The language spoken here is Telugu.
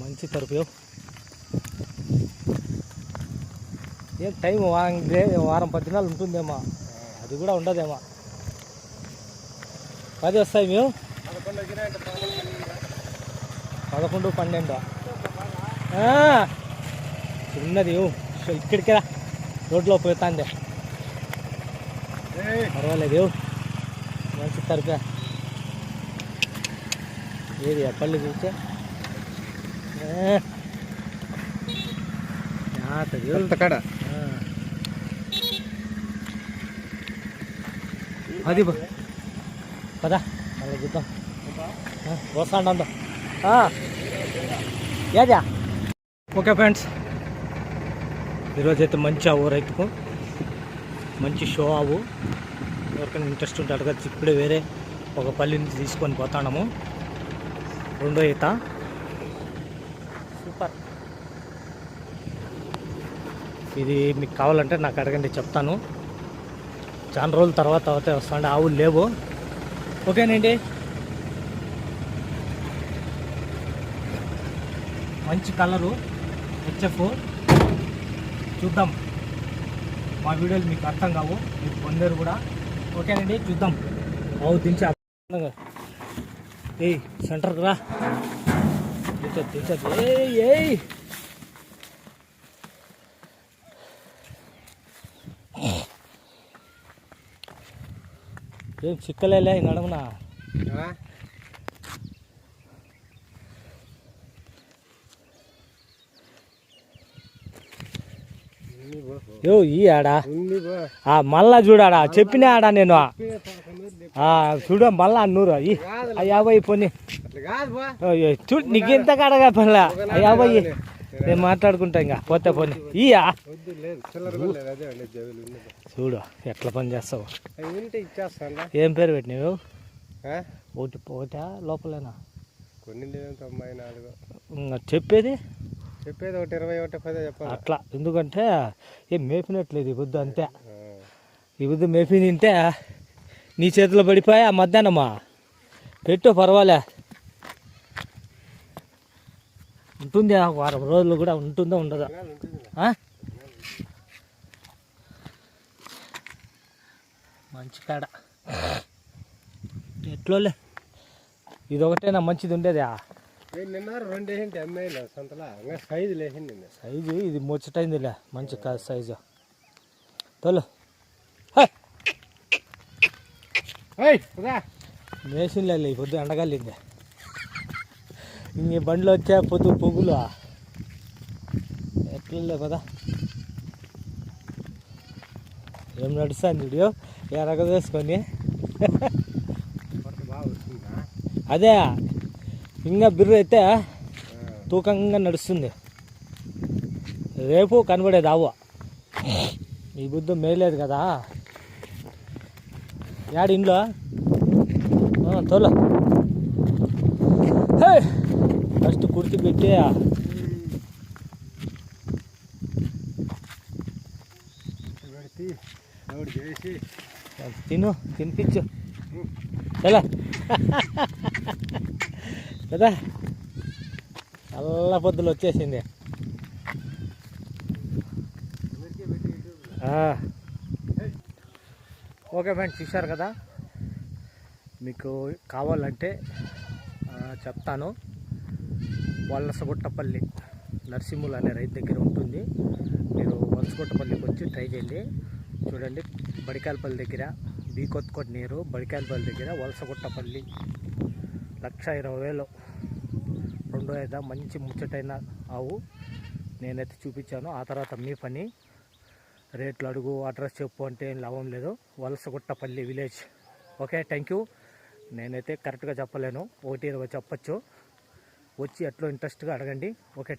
మంచి తరుపు ఏం టైం వారం 10 దినాలు ఉంటుందేమో, అది కూడా ఉండదేమో. 10 వస్తాయి మేము 11, 12 చిన్నది ఇక్కడికి రోడ్లో పోతాందే, పర్వాలేదు. మంచి తరపే ఏది పళ్ళు చూస్తే కాడ అది పదా అలా చూద్దాం. వస్తాండ ఏదా. ఓకే ఫ్రెండ్స్, ఈరోజైతే మంచి ఆవు రైతుకు మంచి షో ఆవు. ఎవరికైనా ఇంట్రెస్ట్ ఉంటే అడగచ్చు. ఇప్పుడే వేరే ఒక పల్లి నుంచి తీసుకొని పోతాము. రెండో ఈత సూపర్. ఇది మీకు కావాలంటే నాకు అడగండి, చెప్తాను. చాలా రోజుల తర్వాత వస్తాండి. ఆవులు లేవు. ఓకేనండి, మంచి కలరు హెచ్ఎఫ్. చూద్దాం, మా వీడియోలు మీకు అర్థం కావు, మీకు పొందారు కూడా. ఓకేనండి, చూద్దాం. ఆవు దించి ఏయ్ సెంటర్కి రా, దించదు. ఏయ్ ఏం చిక్కలేలే నడమనా. యో ఈ ఆడా మళ్ళా చూడాడా, చెప్పినా ఆడా నేను. చూడ మళ్ళా అన్నూరు 50 పోనీ చూడు. నీకు ఎంత కాడగా పనిలా 50 నేను మాట్లాడుకుంటా. ఇంకా పోతే పోనీ ఇయా. చూడు ఎట్లా పని చేస్తావు. ఏం పేరు పెట్టినావు? ఒకటి లోపలేనా చెప్పేది? చెప్పేది 1, 21, 10 చెప్పాలి అట్లా. ఎందుకంటే ఏం మేపినట్లేదు ఈ బుద్ధి, అంతే. ఈ బుద్ధి మేపి తింటే నీ చేతిలో పడిపోయా మధ్యాహ్నమా. పెట్టు పర్వాలే, ఉంటుంది. వారం రోజులు కూడా ఉంటుందో ఉండదా. మంచి కాడ ఎట్లోలే. ఇది ఒకటేనా మంచిది ఉండేదా? సైజు ఇది ముచ్చటైందిలే, మంచి కాదు సైజు. తోలు మేసిన్లే ఈ పొద్దు ఎండగలింది. ఇంక బండ్లు వచ్చా పొగులు ఎట్లలే పదా. ఏం నడుస్తాను వీడియో ఎరగ వేసుకొని. అదే ఇంకా బిర్రు అయితే తూకంగా నడుస్తుంది. రేపు కనబడేది ఆవు. ఈ బుద్ధి మేలేదు కదా. యాడ ఇంట్లో తోల ఫస్ట్ కుర్తి పెట్టి తినిపించు ఎలా కదా. చల్ల పొద్దులు వచ్చేసింది. ఓకే ఫ్రెండ్స్, చూశారు కదా. మీకు కావాలంటే చెప్తాను. వలసగుట్టపల్లి నరసింహులు అనే రైతు దగ్గర ఉంటుంది. మీరు వలసగుట్టపల్లికి వచ్చి ట్రై చేయండి. చూడండి, బడికాయలపల్లి దగ్గర కొత్తకోట నీరు బడికాయలపల్లి దగ్గర వలసగుట్టపల్లి 1,20,000 రెండో ఐదా మంచి ముచ్చటైన ఆవు నేనైతే చూపించాను. ఆ తర్వాత మీ పని. రేట్లు అడుగు, అడ్రస్ చెప్పు అంటే ఏం లాభం లేదు. వలసగుట్టపల్లి విలేజ్. Okay, thank you. నేనైతే కరెక్ట్గా చెప్పలేను, 1:20 చెప్పచ్చు. వచ్చి ఎట్లా ఇంట్రెస్ట్గా అడగండి. ఓకే.